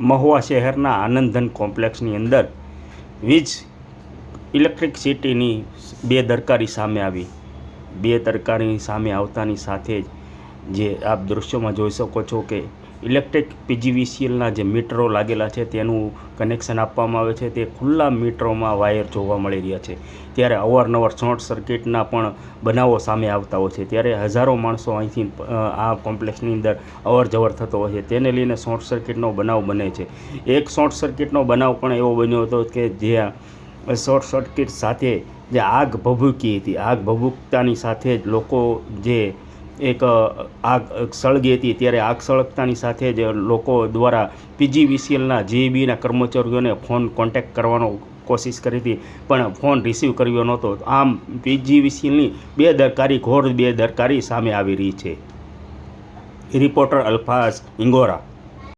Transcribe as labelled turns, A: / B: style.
A: મહુવા શહેરના આનંદધન કોમ્પ્લેક્સની અંદર વીજ ઇલેક્ટ્રિસિટીની બેદરકારી સામે આવી. બેદરકારી સામે આવતાની સાથે જ જે આપ દૃશ્યોમાં જોઈ શકો છો કે ઇલેક્ટ્રિક પીજીવીસીએલના જે મીટરો લાગેલા છે તેનું કનેક્શન આપવામાં આવે છે તે ખુલ્લા મીટરોમાં વાયર જોવા મળી રહ્યા છે. ત્યારે અવારનવાર શોર્ટ સર્કિટના પણ બનાવો સામે આવતા હોય છે. ત્યારે હજારો માણસો અહીંથી આ કોમ્પ્લેક્સની અંદર અવર જવર થતો હોય છે. તેને લઈને શોર્ટ સર્કિટનો બનાવ બને છે. એક શોર્ટ સર્કિટનો બનાવ પણ એવો બન્યો હતો કે જે શોર્ટ સર્કિટ સાથે જે આગ ભભૂકી હતી. આગ ભભૂકતાની સાથે જ લોકો જે એક આગ સળગી હતી ત્યારે આગ સળગતાની સાથે જ લોકો દ્વારા પીજીવીસીએલના જીઈબીના કર્મચારીઓને ફોન કોન્ટેક્ટ કરવાનો કોશિશ કરી હતી, પણ ફોન રિસીવ કર્યો નહોતો. આમ પીજીવીસીએલની બેદરકારી, ઘોર બેદરકારી સામે આવી રહી છે. રિપોર્ટર અલ્ફાઝ ઇંગોરા.